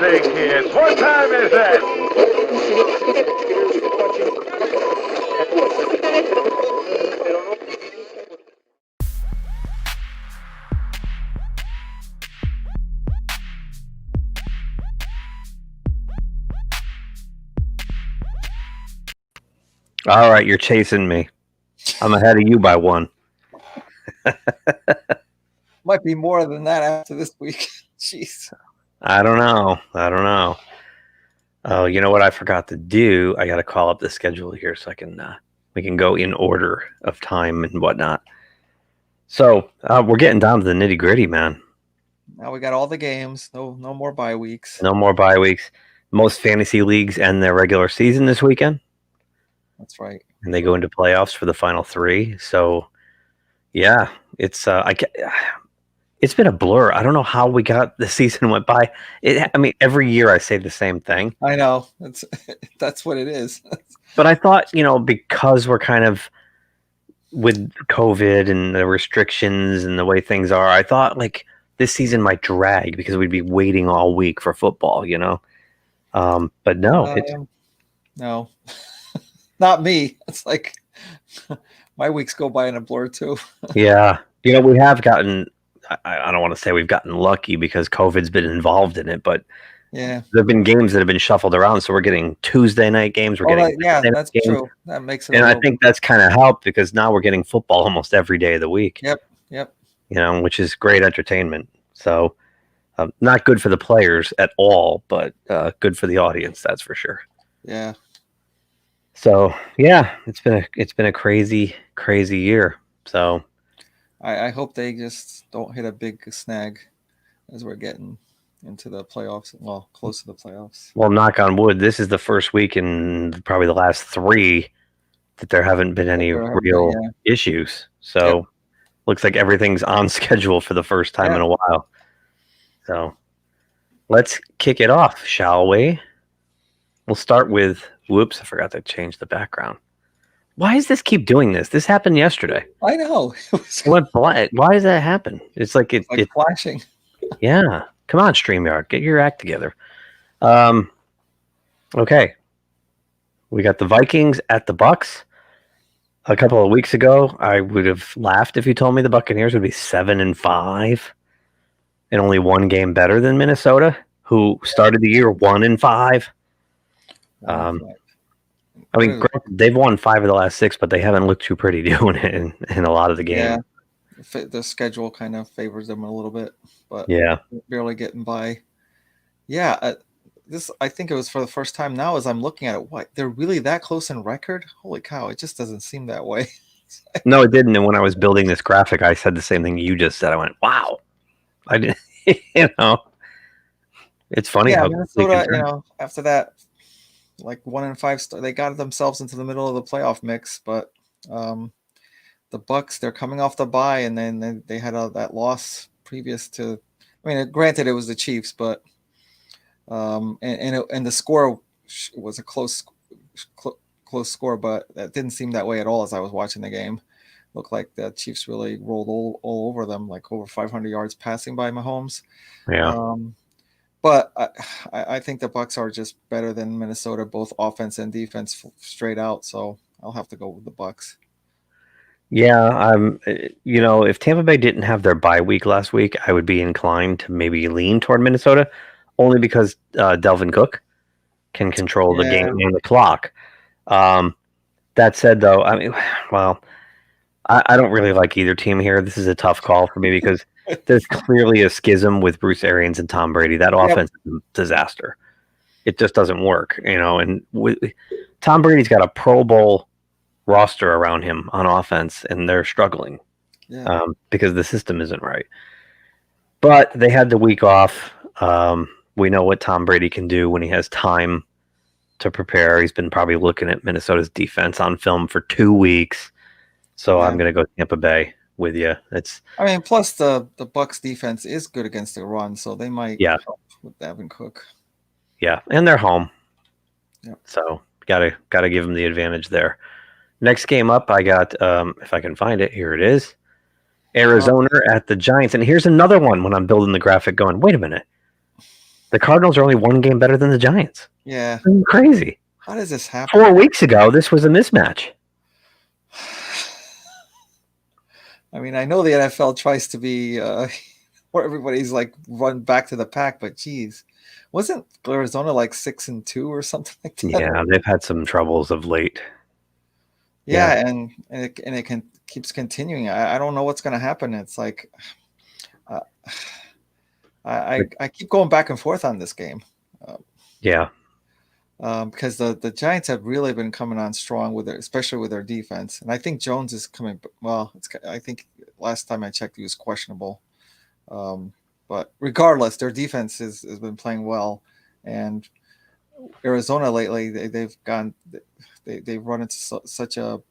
morning, kids. What time is it? All right, you're chasing me. I'm ahead of you by one. Might be more than that after this week. Jeez. I don't know. Oh, you know what I forgot to do? I got to call up the schedule here so we can go in order of time and whatnot. So we're getting down to the nitty gritty, man. Now we got all the games. No more bye weeks. No more bye weeks. Most fantasy leagues end their regular season this weekend. That's right. And they go into playoffs for the final three. So, yeah, it's been a blur. I don't know how the season went by. Every year I say the same thing. I know. That's what it is. But I thought, because we're kind of with COVID and the restrictions and the way things are, I thought like this season might drag because we'd be waiting all week for football, But no, no. Not me. It's like my weeks go by in a blur too. Yeah. We have gotten, I don't want to say we've gotten lucky because COVID's been involved in it, but yeah, there have been games that have been shuffled around. So we're getting Tuesday night games. That's true. That makes it. And I think that's kind of helped because now we're getting football almost every day of the week. Yep. Which is great entertainment. So not good for the players at all, but good for the audience. That's for sure. Yeah. So yeah, it's been a crazy year. So I hope they just don't hit a big snag as we're getting into the playoffs. Well, close to the playoffs. Well, knock on wood, this is the first week in probably the last 3 that there haven't been any real issues. So looks like everything's on schedule for the first time in a while. So let's kick it off, shall we? We'll start with. Whoops, I forgot to change the background. Why does this keep doing this? This happened yesterday. I know. It went black. Why does that happen? It's like it's flashing. Yeah. Come on, StreamYard. Get your act together. Okay. We got the Vikings at the Bucks. A couple of weeks ago, I would have laughed if you told me the Buccaneers would be 7-5 and only one game better than Minnesota, who started the year 1-5. They've won 5 of the last 6, but they haven't looked too pretty doing it in a lot of the games. Yeah, the schedule kind of favors them a little bit, but barely getting by. Yeah, I think it was for the first time now as I'm looking at it. What, they're really that close in record? Holy cow! It just doesn't seem that way. No, it didn't. And when I was building this graphic, I said the same thing you just said. I went, "Wow!" I didn't. It's funny how Minnesota, after that. Like 1-5, they got themselves into the middle of the playoff mix, but the Bucks, they're coming off the bye, and then they had that loss previous to. I mean, granted, it was the Chiefs, but and the score was a close score, but that didn't seem that way at all as I was watching the game. Looked like the Chiefs really rolled all over them, like over 500 yards passing by Mahomes. Yeah. But I think the Bucks are just better than Minnesota, both offense and defense, straight out. So I'll have to go with the Bucks. Yeah, if Tampa Bay didn't have their bye week last week, I would be inclined to maybe lean toward Minnesota, only because Delvin Cook can control the game and the clock. That said, though, I don't really like either team here. This is a tough call for me because there's clearly a schism with Bruce Arians and Tom Brady. That offense is a disaster. It just doesn't work, and Tom Brady's got a Pro Bowl roster around him on offense, and they're struggling because the system isn't right. But they had the week off. We know what Tom Brady can do when he has time to prepare. He's been probably looking at Minnesota's defense on film for 2 weeks. So I'm going to go Tampa Bay with you. Plus the Bucks defense is good against the run, so they might help with Dalvin Cook. Yeah, and they're home. Yeah. So gotta give them the advantage there. Next game up, I got if I can find it, here it is. Arizona at the Giants. And here's another one when I'm building the graphic going, wait a minute. The Cardinals are only one game better than the Giants. Yeah. Crazy. How does this happen? 4 weeks ago, this was a mismatch. I mean, I know the NFL tries to be where everybody's like run back to the pack, but geez, wasn't Arizona like 6-2 or something like that? Yeah, they've had some troubles of late. Yeah, and it keeps continuing. I don't know what's going to happen. It's like I keep going back and forth on this game. Because the Giants have really been coming on strong especially with their defense, and I think Jones is coming. Well, I think last time I checked, he was questionable. But regardless, their defense has been playing well, and Arizona lately they've run into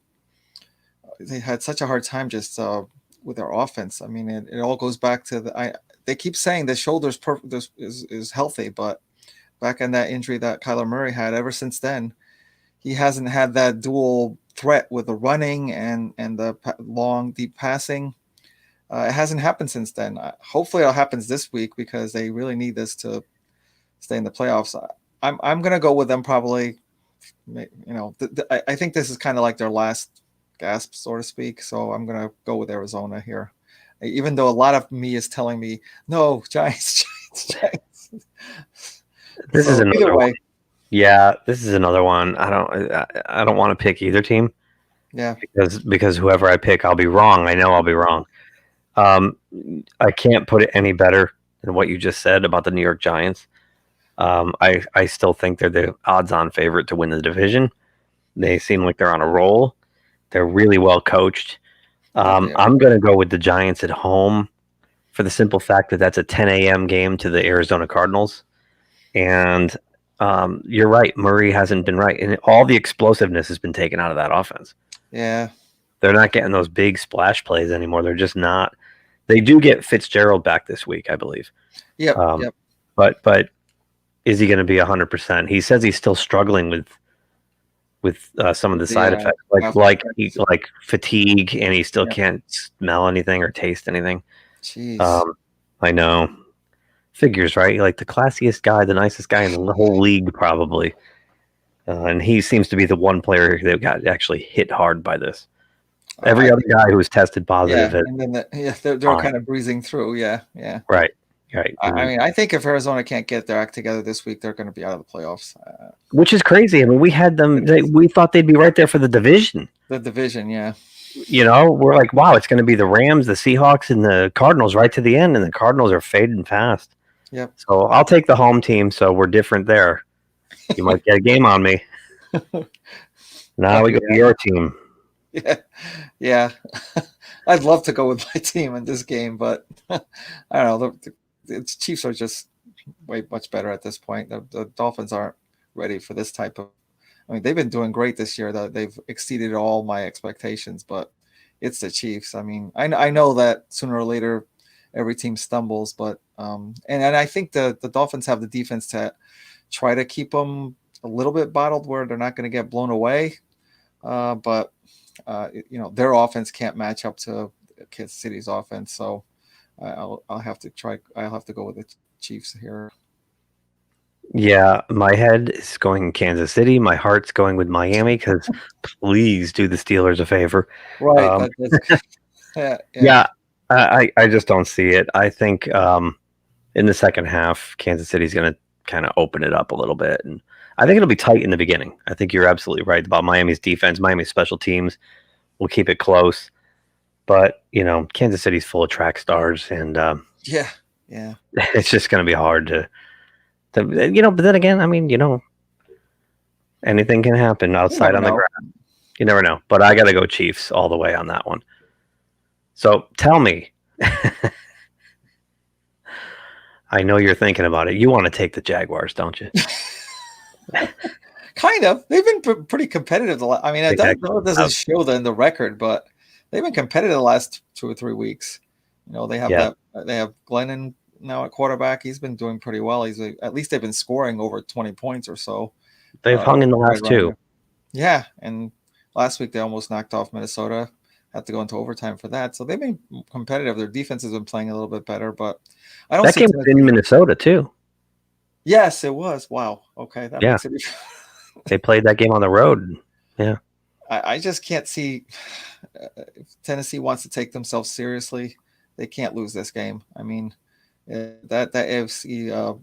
they had such a hard time just with their offense. I mean, it all goes back to they keep saying the shoulder's is healthy, but back in that injury that Kyler Murray had, ever since then, he hasn't had that dual threat with the running and the long, deep passing. It hasn't happened since then. Hopefully it happens this week because they really need this to stay in the playoffs. I'm going to go with them probably. I think this is kind of like their last gasp, so to speak. So I'm going to go with Arizona here. Even though a lot of me is telling me, no, Giants. This is another one. Yeah, this is another one. I don't want to pick either team. Yeah. Because whoever I pick, I'll be wrong. I know I'll be wrong. I can't put it any better than what you just said about the New York Giants. I still think they're the odds-on favorite to win the division. They seem like they're on a roll. They're really well coached. I'm going to go with the Giants at home for the simple fact that that's a 10 a.m. game to the Arizona Cardinals. And you're right. Murray hasn't been right. And all the explosiveness has been taken out of that offense. Yeah. They're not getting those big splash plays anymore. They're just not. They do get Fitzgerald back this week, I believe. Yep. But is he going to be 100%? He says he's still struggling with some of the side effects, like fatigue, and he still can't smell anything or taste anything. Jeez. I know. Figures, right? Like the classiest guy, the nicest guy in the whole league, probably. And he seems to be the one player that got actually hit hard by this. Every other guy who was tested positive. Yeah, and then they're kind of breezing through. Yeah. Right. I mean, I think if Arizona can't get their act together this week, they're going to be out of the playoffs. Which is crazy. I mean, we had them. We thought they'd be right there for the division. The division, yeah. We're like, wow, it's going to be the Rams, the Seahawks, and the Cardinals right to the end, and the Cardinals are fading fast. Yep. So I'll take the home team. So we're different there. You might get a game on me. Now we go to your team. Yeah. I'd love to go with my team in this game, but I don't know. The Chiefs are just way much better at this point. The Dolphins aren't ready for this type of. I mean, they've been doing great this year. They've exceeded all my expectations, but it's the Chiefs. I mean, I know that sooner or later every team stumbles, but and I think the Dolphins have the defense to try to keep them a little bit bottled where they're not going to get blown away. But their offense can't match up to Kansas City's offense, so I'll have to try. I'll have to go with the Chiefs here. Yeah, my head is going Kansas City. My heart's going with Miami because please do the Steelers a favor. Right. Yeah. I just don't see it. I think in the second half, Kansas City's going to kind of open it up a little bit, and I think it'll be tight in the beginning. I think you're absolutely right about Miami's defense. Miami's special teams will keep it close, but Kansas City's full of track stars, and yeah, it's just going to be hard to. But then again, I mean, anything can happen outside on the ground. You never know. But I got to go Chiefs all the way on that one. So tell me, I know you're thinking about it. You want to take the Jaguars, don't you? Kind of. They've been pretty competitive. I mean, that doesn't show the record, but they've been competitive the last 2 or 3 weeks. They have they have Glennon now at quarterback. He's been doing pretty well. At least they've been scoring over 20 points or so. They've hung in the last two. Yeah, and last week they almost knocked off Minnesota. Had to go into overtime for that. So they've been competitive. Their defense has been playing a little bit better, but I don't. That game was in Minnesota too. Yes, it was. Wow. Okay, that Yeah. makes it. They played that game on the road. Yeah. I just can't see if Tennessee wants to take themselves seriously. They can't lose this game. I mean, that AFC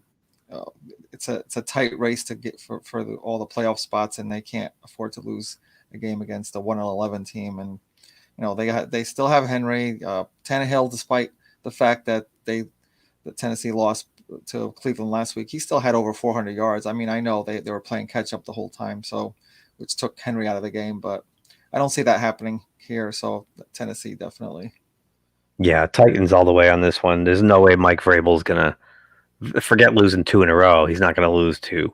it's a tight race to get for all the playoff spots, and they can't afford to lose a game against a 1-11 team. And they still have Henry Tannehill, despite the fact that Tennessee lost to Cleveland last week. He still had over 400 yards. I mean, I know they were playing catch up the whole time, so which took Henry out of the game, but I don't see that happening here. So Tennessee definitely. Yeah, Titans all the way on this one. There's no way Mike Vrabel's gonna forget losing 2 in a row. He's not gonna lose to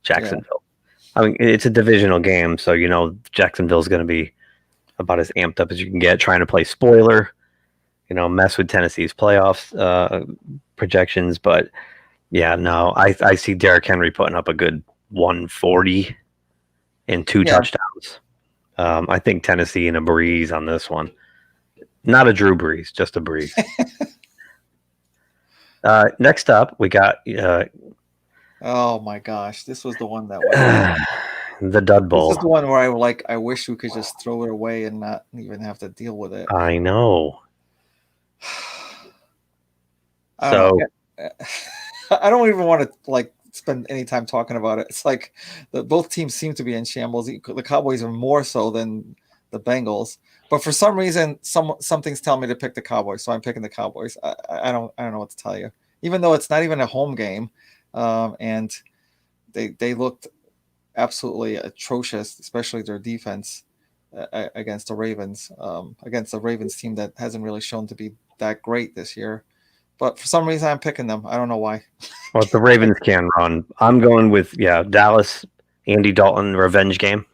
Jacksonville. Yeah. I mean, it's a divisional game, so Jacksonville's gonna be about as amped up as you can get, trying to play spoiler, mess with Tennessee's playoffs projections. But yeah, no, I see Derrick Henry putting up a good 140 and 2 touchdowns. I think Tennessee in a breeze on this one. Not a Drew Brees, just a breeze. Next up, we got. Oh my gosh, this was the one that was the Dud Bowl. This is the one where I wish we could just throw it away and not even have to deal with it. I know. I don't even want to spend any time talking about it. It's like both teams seem to be in shambles. The Cowboys are more so than the Bengals, but for some reason, something's telling me to pick the Cowboys, so I'm picking the Cowboys. I don't know what to tell you. Even though it's not even a home game, and they looked absolutely atrocious, especially their defense against the Ravens, team that hasn't really shown to be that great this year. But for some reason, I'm picking them. I don't know why. Well, the Ravens can run. I'm going with Dallas, Andy Dalton revenge game.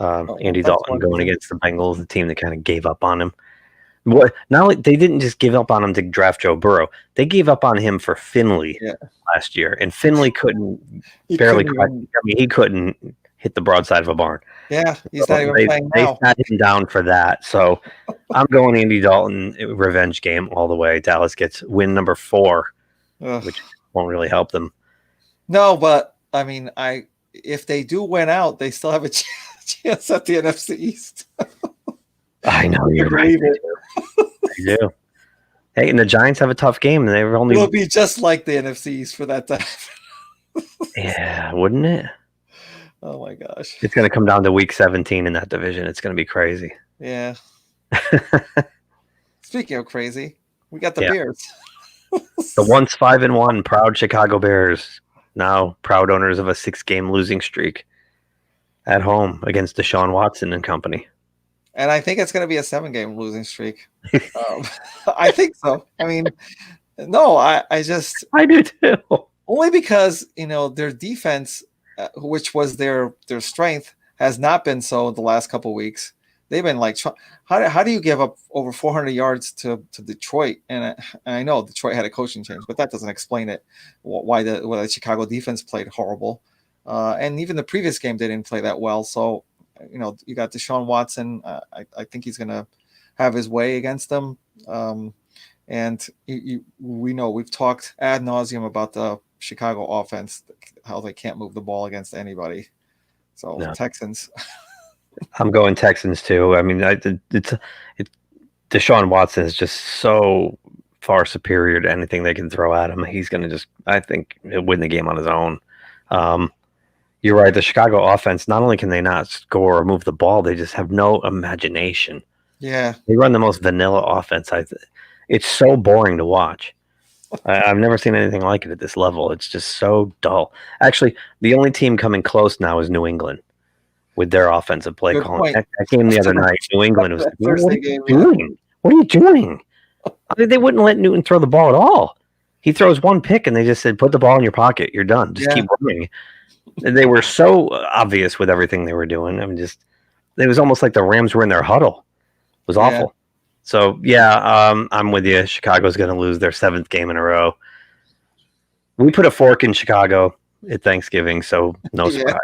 Andy Dalton going against the Bengals, the team that kind of gave up on him. Not like they didn't just give up on him to draft Joe Burrow. They gave up on him for Finley last year, and Finley he couldn't hit the broadside of a barn. Yeah, he's not even playing now. They sat him down for that. So I'm going Andy Dalton revenge game all the way. Dallas gets win number 4, which won't really help them. No, but I mean, if they do win out, they still have a chance at the NFC East. I know you're right. They do. Hey, and the Giants have a tough game, and it'll be just like the NFC East for that time. Yeah, wouldn't it? Oh my gosh! It's going to come down to week 17 in that division. It's going to be crazy. Yeah. Speaking of crazy, we got the Bears. The once 5-1 proud Chicago Bears, now proud owners of a 6-game losing streak at home against Deshaun Watson and company. And I think it's going to be a 7-game losing streak. I think so. I mean, no, I do too. Only because, their defense, which was their strength, has not been so the last couple of weeks. They've been how do you give up over 400 yards to Detroit? And I know Detroit had a coaching change, but that doesn't explain it. Why the Chicago defense played horrible, and even the previous game they didn't play that well. So, you got Deshaun Watson. I think he's going to have his way against them. And we know we've talked ad nauseum about the Chicago offense, how they can't move the ball against anybody. So Texans. I'm going Texans too. I mean, Deshaun Watson is just so far superior to anything they can throw at him. He's going to I think, win the game on his own. You're right. The Chicago offense, not only can they not score or move the ball, they just have no imagination. Yeah. They run the most vanilla offense. It's so boring to watch. I've never seen anything like it at this level. It's just so dull. Actually, the only team coming close now is New England with their offensive play calling. That game the other night, New England was like, what are you doing? What are you doing? They wouldn't let Newton throw the ball at all. He throws one pick, and they just said, put the ball in your pocket. You're done. Just keep running. They were so obvious with everything they were doing. I mean, it was almost like the Rams were in their huddle. It was awful. Yeah. So, I'm with you. Chicago's going to lose their 7th game in a row. We put a fork in Chicago at Thanksgiving, so no surprise.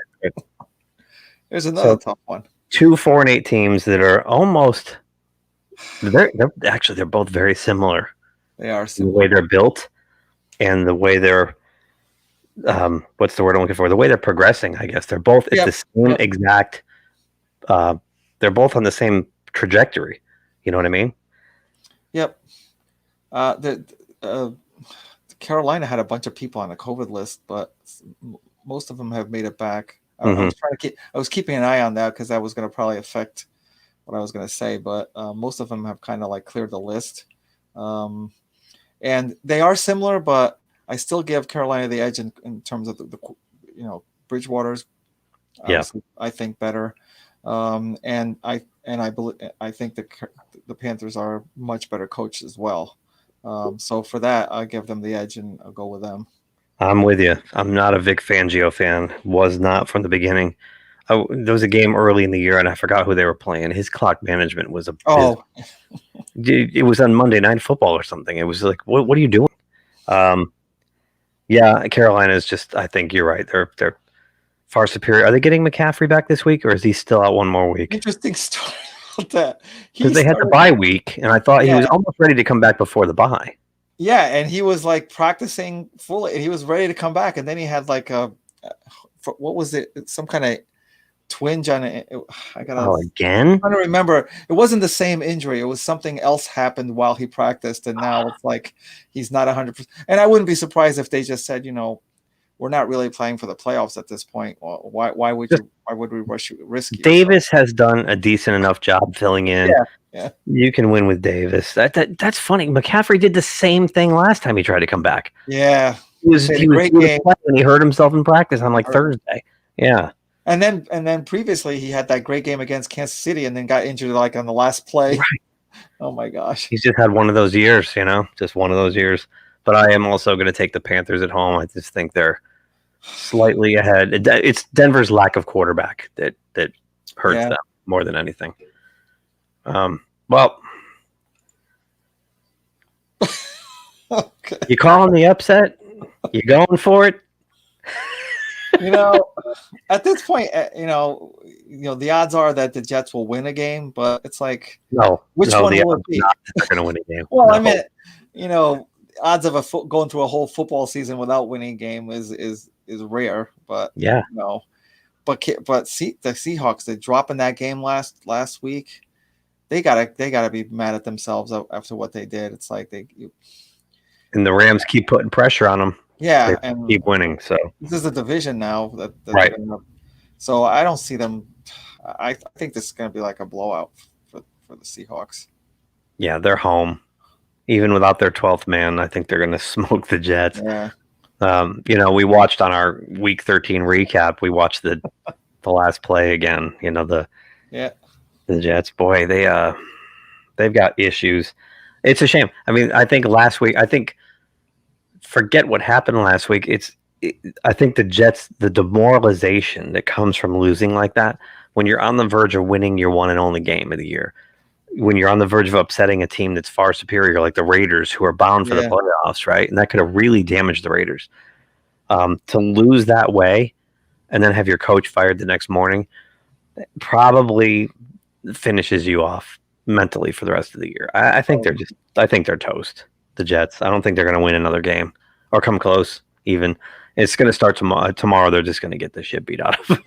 There's another tough one. 2 4-8 teams that are almost they're both very similar. They are similar. The way they're built and the way they're what's the word I'm looking for? The way they're progressing, I guess they're both at the same exact. They're both on the same trajectory. You know what I mean? Yep. Carolina had a bunch of people on the COVID list, but most of them have made it back. Mm-hmm. I was keeping an eye on that because that was going to probably affect what I was going to say, but most of them have kind of like cleared the list. And they are similar, but I still give Carolina the edge in terms of the Bridgewater's obviously I think better. And I think the Panthers are much better coached as well. So for that, I'll give them the edge and I'll go with them. I'm with you. I'm not a Vic Fangio fan. Was not from the beginning. There was a game early in the year, and I forgot who they were playing. His clock management was it was on Monday Night Football or something. It was like, what are you doing? Yeah, Carolina is just. I think you're right. They're far superior. Are they getting McCaffrey back this week, or is he still out one more week? Interesting story about that. Because they had the bye week, and I thought he was almost ready to come back before the bye. Yeah, and he was like practicing fully, and he was ready to come back, and then he had like what was it? Some kind of twinge on it. Again? I'm trying to remember. It wasn't the same injury. It was something else happened while he practiced, and now it's like he's not 100%. And I wouldn't be surprised if they just said, we're not really playing for the playoffs at this point. Well, why would we risk you? Davis has done a decent enough job filling in. Yeah. You can win with Davis. That's funny. McCaffrey did the same thing last time he tried to come back. Yeah. He was great game. And he hurt himself in practice on Thursday. Yeah. And then previously he had that great game against Kansas City and then got injured like on the last play. Right. Oh my gosh. He's just had one of those years, just one of those years. But I am also going to take the Panthers at home. I just think they're slightly ahead. It's Denver's lack of quarterback that hurts them more than anything. Well, okay. You calling the upset? You going for it? At this point, the odds are that the Jets will win a game, but it's like, which one will it be? They're going to win a game. Well, I mean, odds of going through a whole football season without winning a game is rare, but but the Seahawks, they dropping that game last week. They gotta be mad at themselves after what they did. It's like and the Rams keep putting pressure on them. Yeah, they keep winning. So this is a division now that right. So I don't see them. I think this is going to be like a blowout for the Seahawks. Yeah, they're home. Even without their 12th man, I think they're going to smoke the Jets. Yeah. We watched on our Week 13 recap. We watched the last play again. The Jets. Boy, they've got issues. It's a shame. I mean, I think last week. Forget what happened last week. I think the Jets, the demoralization that comes from losing like that, when you're on the verge of winning your one and only game of the year, when you're on the verge of upsetting a team that's far superior, like the Raiders, who are bound for the playoffs, right? And that could have really damaged the Raiders. To lose that way and then have your coach fired the next morning probably finishes you off mentally for the rest of the year. I think they're toast, the Jets. I don't think they're going to win another game or come close even. It's going to start tomorrow. They're just going to get the shit beat out of them.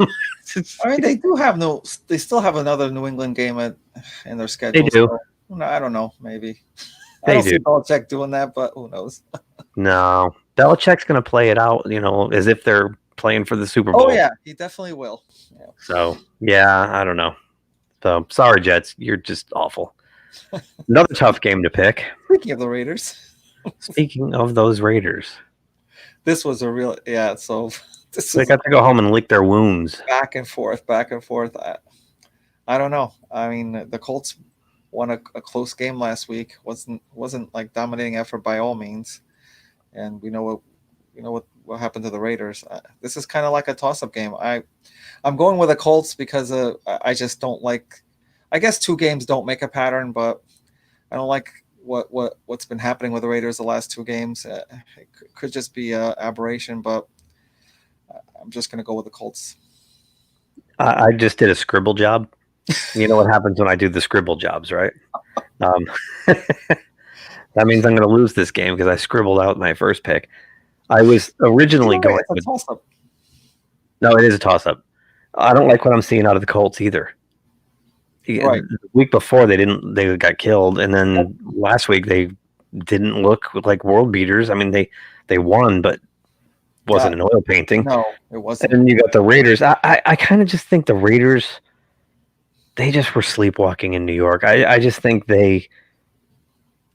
I mean, they still have another New England game in their schedule. They do. So, I don't know. Maybe. I don't see Belichick doing that, but who knows? No. Belichick's going to play it out, as if they're playing for the Super Bowl. Oh, yeah. He definitely will. Yeah. So, I don't know. So, sorry, Jets. You're just awful. Another tough game to pick. Speaking of the Raiders. Speaking of those Raiders. This was a real, so they got to go home and lick their wounds. Back and forth. I don't know. I mean, the Colts won a close game last week. Wasn't like dominating effort by all means. And we know what happened to the Raiders. This is kind of like a toss-up game. I'm going with the Colts because I just don't like. I guess 2 games don't make a pattern, but I don't like what's been happening with the Raiders the last 2 games. It could just be an aberration, but I'm just going to go with the Colts. I just did a scribble job. You know what happens when I do the scribble jobs, right? That means I'm going to lose this game because I scribbled out my first pick. I was originally going It's a with toss-up. no, it is a toss-up. I don't like what I'm seeing out of the Colts either. Right. The week before they got killed, and then last week they didn't look like world beaters. I mean they won, but wasn't an oil painting. No, it wasn't. And then you got the Raiders. I kind of just think the Raiders, they just were sleepwalking in New York. I just think it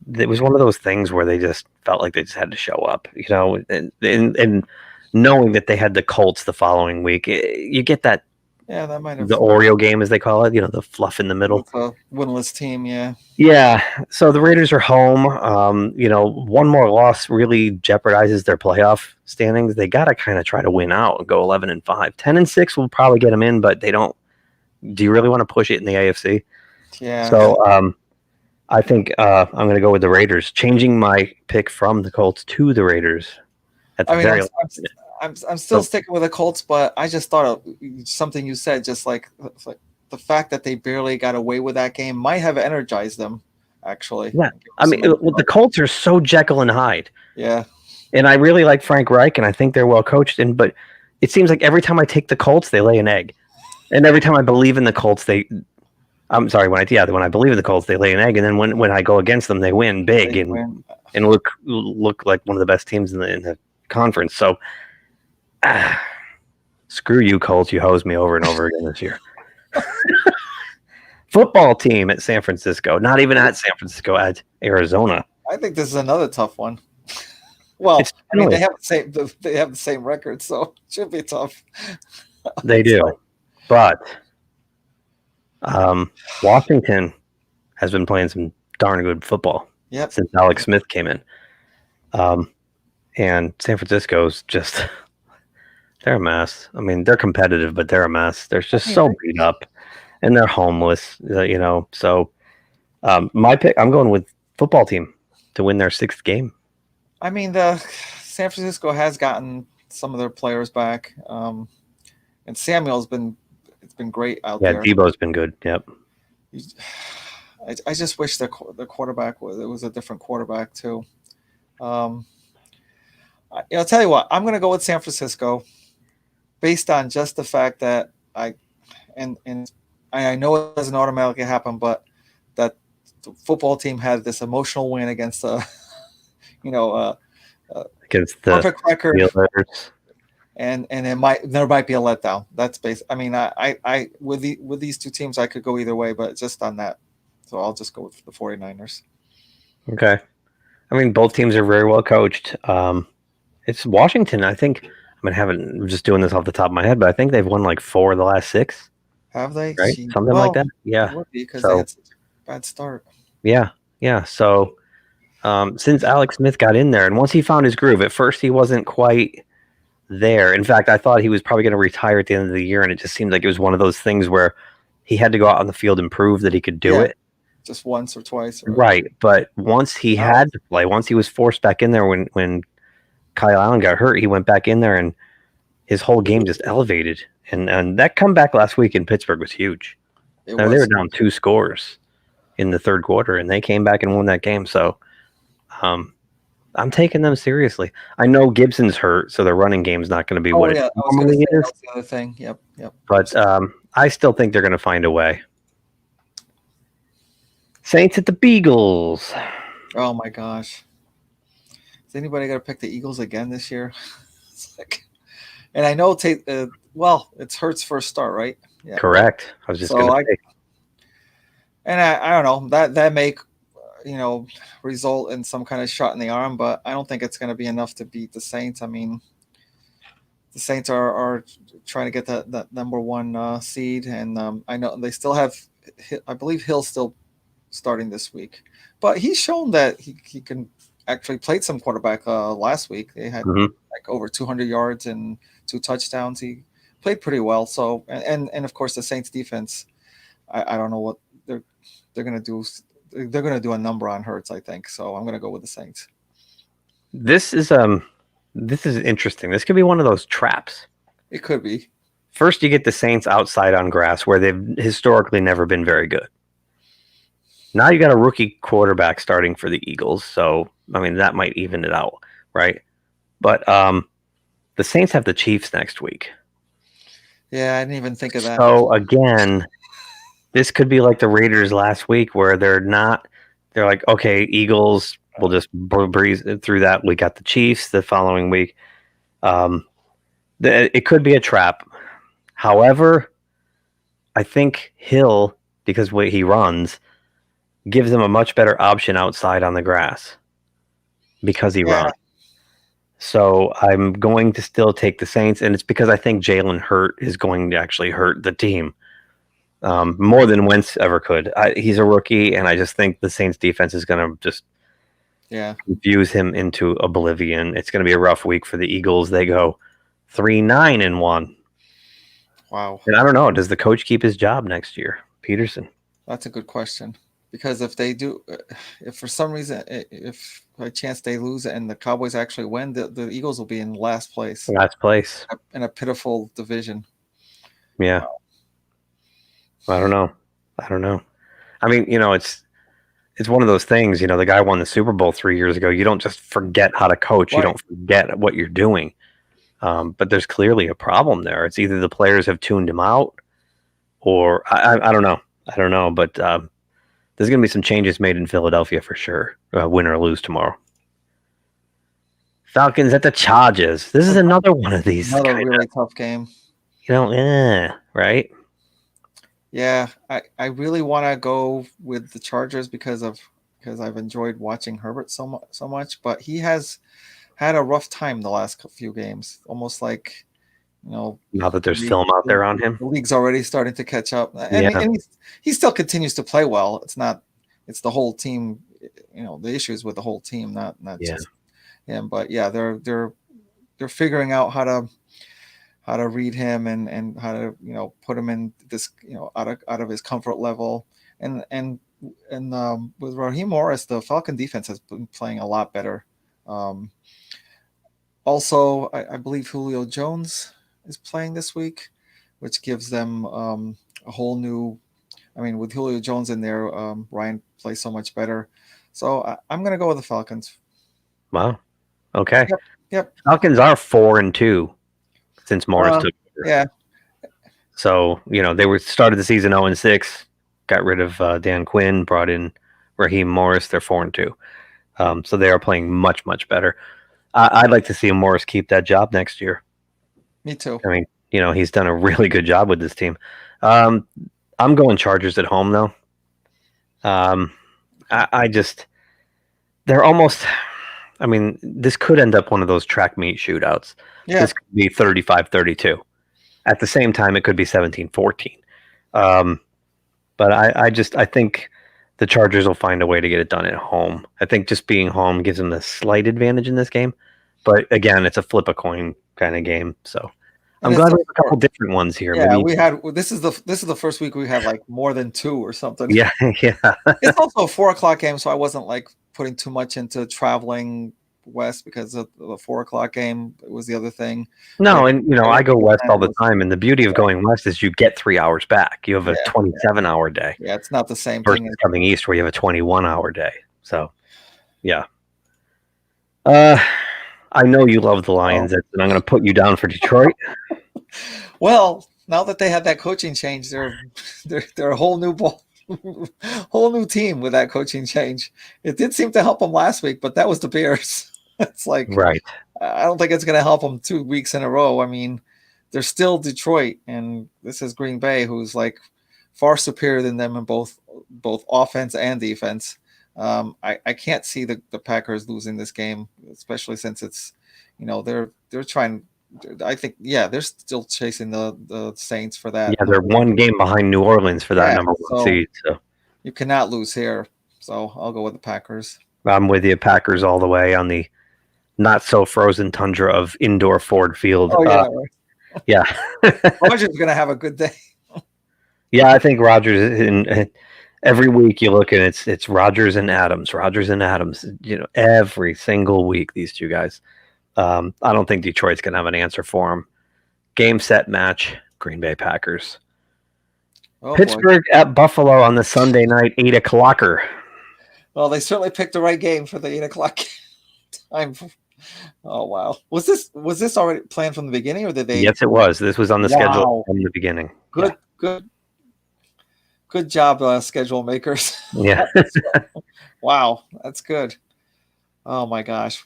was one of those things where they just felt like they just had to show up, and knowing that they had the Colts the following week, you get that. Yeah, that might have The Oreo game, as they call it, the fluff in the middle. with a winless team. Yeah. Yeah. So the Raiders are home. One more loss really jeopardizes their playoff standings. They got to kind of try to win out and go 11-5. 10-6 will probably get them in, but they don't. Do you really want to push it in the AFC? Yeah. So I think I'm going to go with the Raiders, changing my pick from the Colts to the Raiders. I'm still sticking with the Colts, but I just thought of something you said, just like the fact that they barely got away with that game might have energized them, actually. Yeah. I mean, the Colts are so Jekyll and Hyde. Yeah. And I really like Frank Reich, and I think they're well coached. But it seems like every time I take the Colts, they lay an egg. And every time I believe in the Colts, when I believe in the Colts, they lay an egg. And then when I go against them, they win big and look like one of the best teams in the conference. So, screw you, Colts. You hosed me over and over again this year. Football team at San Francisco. Not even at San Francisco, at Arizona. I think this is another tough one. Well, they have the same record, so it should be tough. They do. But Washington has been playing some darn good football since Alex Smith came in. And San Francisco's just they're a mess. I mean, they're competitive, but they're a mess. They're just so beat up, and they're homeless. So my pick, I'm going with football team to win their 6th game. I mean, the San Francisco has gotten some of their players back, and Samuel's been great out there. Yeah, Debo's been good. Yep. I just wish the quarterback was a different quarterback too. I'll tell you what, I'm going to go with San Francisco, based on just the fact that I know it doesn't automatically happen, but that the football team had this emotional win against against the perfect record. Steelers. And there might be a letdown. That's based. I mean, I with these two teams, I could go either way, but just on that, so I'll just go with the 49ers. Okay, I mean, both teams are very well coached. It's Washington. I think I'm just doing this off the top of my head, but I think they've won like 4 of the last 6. Have they? Right, something like that. Yeah, because they had such a bad start. Yeah. So since Alex Smith got in there, and once he found his groove, at first he wasn't quite there. In fact, I thought he was probably going to retire at the end of the year, and it just seemed like it was one of those things where he had to go out on the field and prove that he could do it. Just once or twice. Right. But once he had to play, once he was forced back in there when Kyle Allen got hurt, he went back in there and his whole game just elevated. And that comeback last week in Pittsburgh was huge. They were down 2 scores in the 3rd quarter, and they came back and won that game. So I'm taking them seriously. I know Gibson's hurt, so their running game's not going to be what it normally is. That's the other thing. Yep. But I still think they're going to find a way. Saints at the Beagles. Oh my gosh! Is anybody going to pick the Eagles again this year? And I know it's Hurts' first start, right? Yeah. Correct. I was just going to say. And I don't know that may result in some kind of shot in the arm, but I don't think it's going to be enough to beat the Saints. I mean, the Saints are trying to get that number 1 seed, and I know they still have. I believe Hill's still starting this week, but he's shown that he can actually play some quarterback. Last week they had like over 200 yards and 2 touchdowns. He played pretty well. So and of course the Saints defense. I don't know what they're going to do. They're going to do a number on Hurts, I think. So I'm going to go with the Saints. This is interesting. This could be one of those traps. It could be. First, you get the Saints outside on grass, where they've historically never been very good. Now you got a rookie quarterback starting for the Eagles, so I mean that might even it out, right? But the Saints have the Chiefs next week. Yeah, I didn't even think of that. So again, this could be like the Raiders last week, where they're like, okay, Eagles, we'll just breeze through that. We got the Chiefs the following week. It could be a trap. However, I think Hill, because the way he runs, gives them a much better option outside on the grass because he runs. So I'm going to still take the Saints, and it's because I think Jalen Hurt is going to actually hurt the team more than Wentz ever could. He's a rookie, and I just think the Saints defense is going to just confuse him into oblivion. It's going to be a rough week for the Eagles. They go 3-9-1. Wow. And I don't know, does the coach keep his job next year, Peterson? That's a good question. Because if they do, if for some reason, if by chance they lose and the Cowboys actually win, the Eagles will be in last place. Last place. In a pitiful division. Yeah. Wow. I don't know. I mean, it's one of those things, the guy won the Super Bowl 3 years ago. You don't just forget how to coach. Right. You don't forget what you're doing. But there's clearly a problem there. It's either the players have tuned him out or I don't know. I don't know, but there's going to be some changes made in Philadelphia for sure, win or lose tomorrow. Falcons at the Chargers. This is another one of these. Another really tough game. Right? Yeah, I really want to go with the Chargers because I've enjoyed watching Herbert so much, but he has had a rough time the last few games. Almost like, now that there's film out there on him, the league's already starting to catch up. And he still continues to play well. It's the whole team. The issues with the whole team, not just him. But yeah, they're figuring out how to read him and how to put him in this out of his comfort level. And with Raheem Morris, the Falcon defense has been playing a lot better. Also, I believe Julio Jones is playing this week, which gives them a whole new. I mean, with Julio Jones in there, Ryan plays so much better. So I'm going to go with the Falcons. Wow. Okay. Yep. Falcons are 4-2 since Morris took over. Yeah. So they started the season 0-6, got rid of Dan Quinn, brought in Raheem Morris. They're 4-2. So they are playing much, much better. I'd like to see Morris keep that job next year. Me too. I mean, he's done a really good job with this team. I'm going Chargers at home, though. They're almost, this could end up one of those track meet shootouts. Yeah. This could be 35-32. At the same time, it could be 17-14. But I think the Chargers will find a way to get it done at home. I think just being home gives them the slight advantage in this game. But again, it's a flip a coin kind of game. So I'm glad we have a couple different ones here. Yeah, this is the first week we had like more than two or something. Yeah. It's also a 4:00 game, so I wasn't like putting too much into traveling west because of the 4:00 game. It was the other thing. No, and I go west all the time, and the beauty of going west is you get 3 hours back. You have a 27-hour day. Yeah, it's not the same versus thing as coming east where you have a 21-hour day. So, yeah. I know you love the Lions, and I'm going to put you down for Detroit. Well, now that they had that coaching change, they're a whole new whole new team with that coaching change. It did seem to help them last week, but that was the Bears. It's like, right. I don't think it's going to help them 2 weeks in a row. I mean, they're still Detroit, and this is Green Bay, who's like far superior than them in both offense and defense. I can't see the Packers losing this game, especially since it's, they're trying. I think, they're still chasing the Saints for that. Yeah, they're one game behind New Orleans for that number one seed. So you cannot lose here. So I'll go with the Packers. I'm with you, Packers all the way on the not so frozen tundra of indoor Ford Field. Oh yeah, right. Yeah. Rodgers is gonna have a good day. Yeah, I think Rodgers. Every week you look and it's Rodgers and Adams. Every single week these two guys. I don't think Detroit's going to have an answer for him. Game, set, match, Green Bay Packers. Oh, Pittsburgh at Buffalo on the Sunday night, 8 o'clocker. Well, they certainly picked the right game for the 8 o'clock time. Oh wow. Was this already planned from the beginning, or did they? Yes, it was. This was on the schedule Wow. from the beginning. Good job, schedule makers. Yeah. Wow, that's good. Oh my gosh,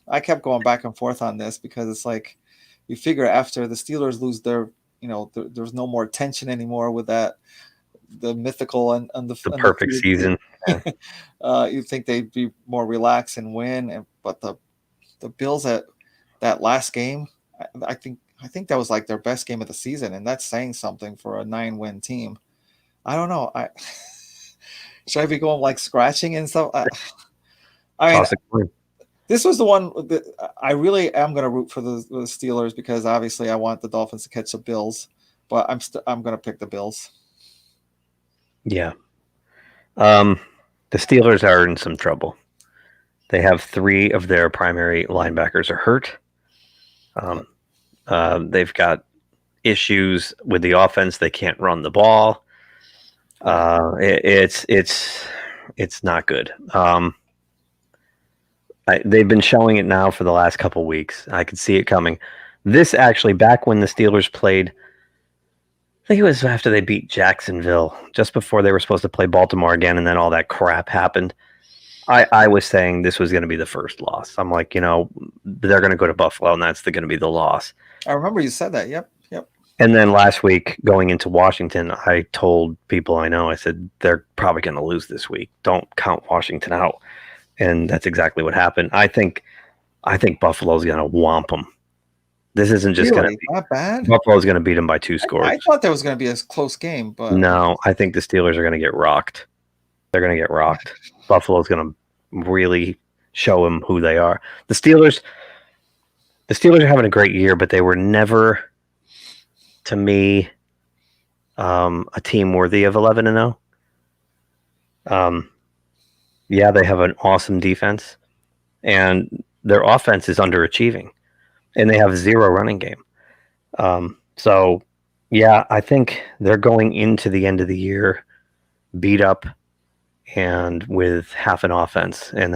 I kept going back and forth on this because it's like you figure after the Steelers lose their, there's no more tension anymore with that the mythical and The perfect undefeated season. team. You think they'd be more relaxed and win, but the Bills at that last game, I think that was like their best game of the season, and that's saying something for a 9-win team. I don't know. Should I be going like scratching and stuff? I mean, Toss a coin. this was the one that I really am going to root for the Steelers because obviously I want the Dolphins to catch the Bills, but I'm going to pick the Bills. Yeah. The Steelers are in some trouble. They have 3 of their primary linebackers are hurt. They've got issues with the offense. They can't run the ball. It's not good. They've been showing it now for the last couple weeks. I could see it coming. This actually, back when the Steelers played, I think it was after they beat Jacksonville, just before they were supposed to play Baltimore again, and then all that crap happened. I was saying this was going to be the first loss. I'm like, they're going to go to Buffalo, and that's going to be the loss. I remember you said that. Yep. And then last week, going into Washington, I told people I know, I said, they're probably going to lose this week. Don't count Washington out. And that's exactly what happened. I think Buffalo's going to whomp them. This isn't just going to be that bad. Buffalo's going to beat them by 2 scores. I thought there was going to be a close game, but no, I think the Steelers are going to get rocked. They're going to get rocked. Buffalo's going to really show them who they are. The Steelers are having a great year, but they were never, to me, a team worthy of 11-0. Yeah, they have an awesome defense, and their offense is underachieving, and they have 0 running game. So, yeah, I think they're going into the end of the year beat up and with half an offense, and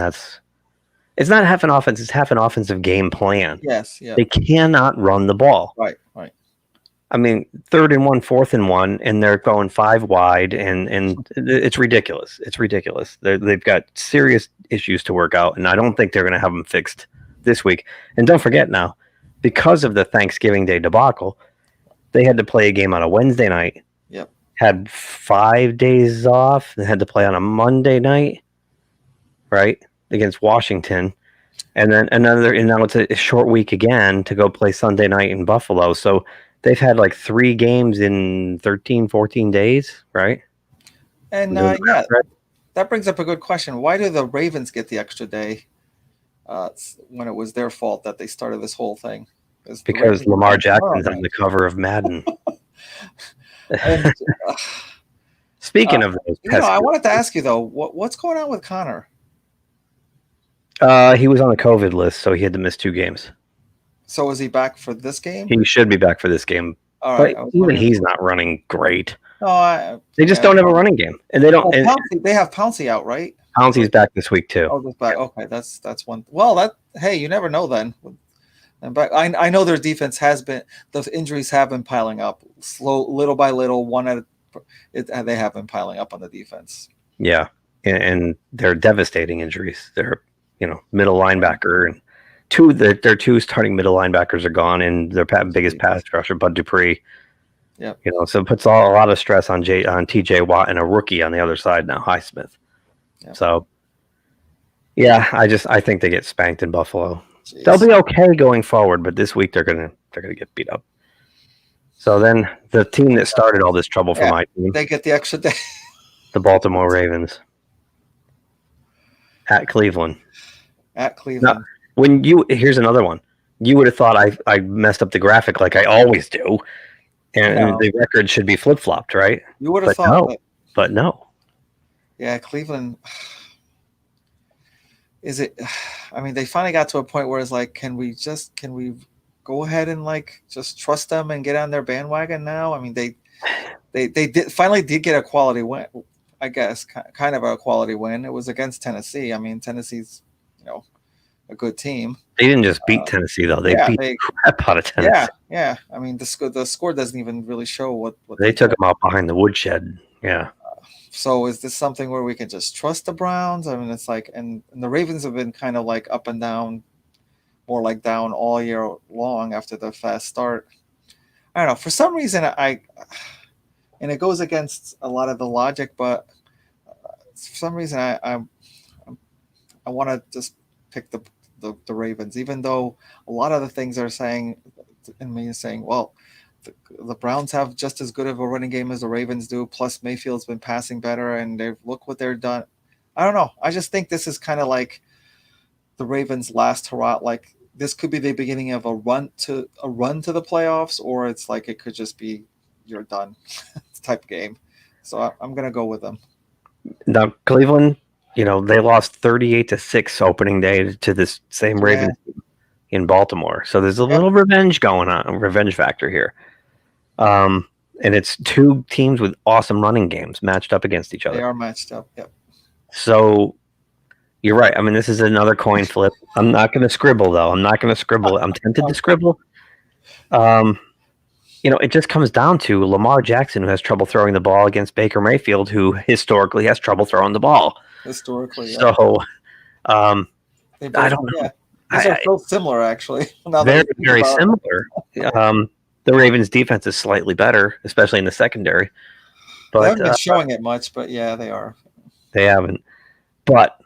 it's not half an offense; it's half an offensive game plan. Yes, yeah. They cannot run the ball. Right. I mean, 3rd and 1, 4th and 1, and they're going 5 wide, and it's ridiculous. It's ridiculous. They've got serious issues to work out, and I don't think they're going to have them fixed this week. And don't forget now, because of the Thanksgiving Day debacle, they had to play a game on a Wednesday night. Yep. Had 5 days off. They had to play on a Monday night, right, against Washington. And then now it's a short week again to go play Sunday night in Buffalo. So they've had like 3 games in 13, 14 days, right? And that brings up a good question. Why do the Ravens get the extra day when it was their fault that they started this whole thing? Because Lamar Jackson's on the cover of Madden. And, Speaking of those, I wanted to ask you though, what's going on with Connor? He was on the COVID list, so he had to miss 2 games. So is he back for this game? He should be back for this game. All right, but even he's not running great. No, they just don't have a running game, and they don't. They have Pouncey out, right? Pouncey's back this week too. Oh, back. Okay, that's one. Well, hey, you never know then. But I know their defense has been. Those injuries have been piling up, little by little. They have been piling up on the defense. Yeah, and they're devastating injuries. They're middle linebacker and their 2 starting middle linebackers are gone, and their biggest pass rusher, Bud Dupree. Yeah, so it puts a lot of stress on TJ Watt and a rookie on the other side now, Highsmith. Yep. So, yeah, I think they get spanked in Buffalo. Jeez. They'll be okay going forward, but this week they're gonna get beat up. So then the team that started all this trouble for my team, they get the extra day. The Baltimore Ravens at Cleveland. Now, here's another one. You would have thought I messed up the graphic like I always do, and the record should be flip-flopped, right? You would have thought but no. Yeah, Cleveland. Is it? I mean, they finally got to a point where it's like, can we go ahead and like just trust them and get on their bandwagon now? I mean, they finally did get a quality win, I guess, kind of a quality win. It was against Tennessee. I mean, Tennessee's a good team. They didn't just beat Tennessee though; they beat the crap out of Tennessee. Yeah. I mean, the score doesn't even really show what they took them out behind the woodshed. Yeah. So is this something where we can just trust the Browns? I mean, it's like, and the Ravens have been kind of like up and down, more like down all year long after the fast start. I don't know. For some reason, and it goes against a lot of the logic, but for some reason, I want to just pick the Ravens, even though a lot of the things are saying, well, the Browns have just as good of a running game as the Ravens do. Plus, Mayfield's been passing better, and look what they're done. I don't know. I just think this is kind of like the Ravens' last hurrah. Like this could be the beginning of a run to the playoffs, or it's like it could just be you're done type game. So I'm gonna go with them. Now Cleveland, they lost 38-6 opening day to this same Ravens in Baltimore. So there's a little revenge going on, revenge factor here. And it's two teams with awesome running games matched up against each other. They are matched up. Yep. So you're right. I mean, this is another coin flip. I'm not going to scribble though. I'm tempted to scribble. It just comes down to Lamar Jackson, who has trouble throwing the ball, against Baker Mayfield, who historically has trouble throwing the ball. Historically, yeah. So, I don't know. Yeah. These are so similar, actually. Very, very similar. The Ravens' defense is slightly better, especially in the secondary. But they haven't been showing it much, but yeah, they are. They haven't. But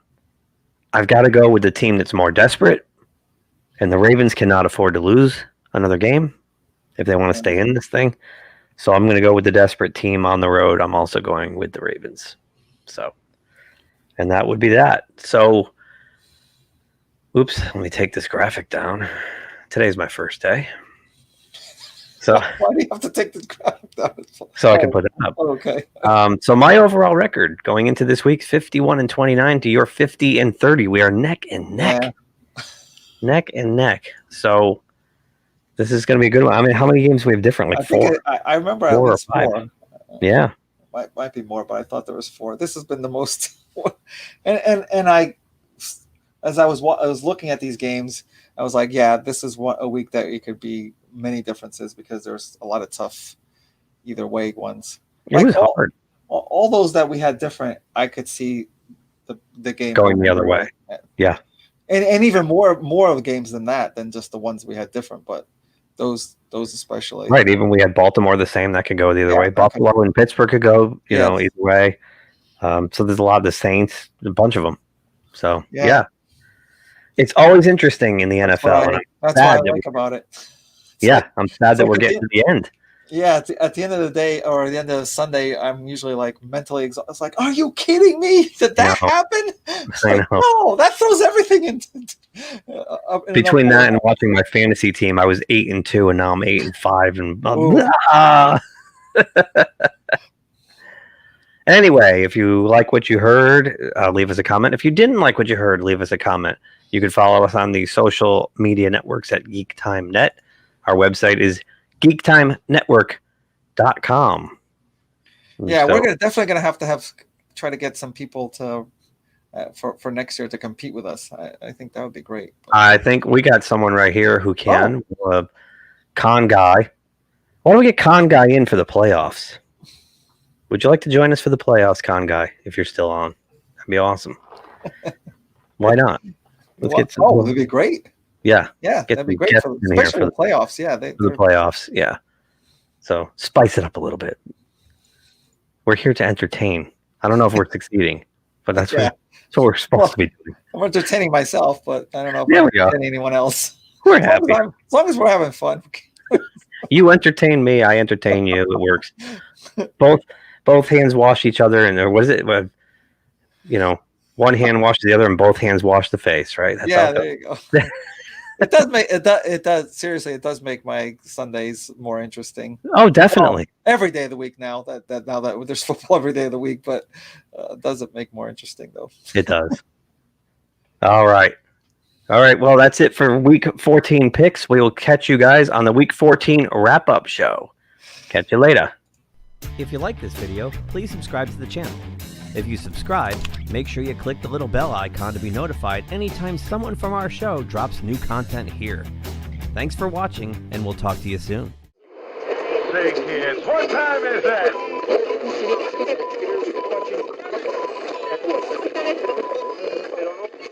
I've got to go with the team that's more desperate, and the Ravens cannot afford to lose another game if they want to stay in this thing. So I'm going to go with the desperate team on the road. I'm also going with the Ravens. So, and that would be that. So, oops, let me take this graphic down. Today's my first day. So why do you have to take this graphic down? So I can put it up. Okay. So my overall record going into this week, 51-29 to your 50-30. We are neck and neck. Yeah. Neck and neck. So this is going to be a good one. I mean, how many games do we have different? Like four? I remember four at least or five. 4. Yeah. Might be more, but I thought there was 4. This has been the most. and I, as I was looking at these games, I was like, yeah, this is a week that it could be many differences because there's a lot of tough either way ones. It was hard. All those that we had different, I could see the game going the other way. Yeah. And even more of the games than that, than just the ones we had different, but those especially. Right. Even we had Baltimore the same, that could go the other way. Buffalo and Pittsburgh could go, either way. So there's a lot of the Saints, a bunch of them. So yeah. It's always interesting in the NFL. That's what I like about it. I'm sad that we're getting to the end. Yeah, at the end of the day, or the end of Sunday, I'm usually like mentally exhausted. It's like, are you kidding me? Did that happen? I know. No, that throws everything into. Between that and watching my fantasy team, I was 8-2, and now I'm 8-5. And anyway, if you like what you heard, leave us a comment. If you didn't like what you heard, leave us a comment. You can follow us on the social media networks at GeekTime Net. Our website is GeekTimeNetwork.com. Yeah, we're definitely going to have try to get some people to for next year to compete with us. I think that would be great. I think we got someone right here who can. Con Guy. Why don't we get Con Guy in for the playoffs? Would you like to join us for the playoffs, Con Guy, if you're still on? That'd be awesome. Why not? Let's get some. That'd be great. Yeah. Yeah, that'd be great, especially for the playoffs. Yeah, the playoffs. Yeah. So spice it up a little bit. We're here to entertain. I don't know if we're succeeding, but that's what we're supposed to be doing. I'm entertaining myself, but I don't know if I'm entertaining anyone else. We're happy. As long as we're having fun. You entertain me, I entertain you. It works. Both hands wash each other, and what is it? One hand washes the other, and both hands wash the face. Right? That's there you go. It does seriously. It does make my Sundays more interesting. Oh, definitely. Every day of the week now that there's football every day of the week, but does it make more interesting though? It does. All right. Well, that's it for week 14 picks. We will catch you guys on the week 14 wrap-up show. Catch you later. If you like this video, please subscribe to the channel. If you subscribe, make sure you click the little bell icon to be notified anytime someone from our show drops new content here. Thanks for watching, and we'll talk to you soon. Say, kids, what time is that?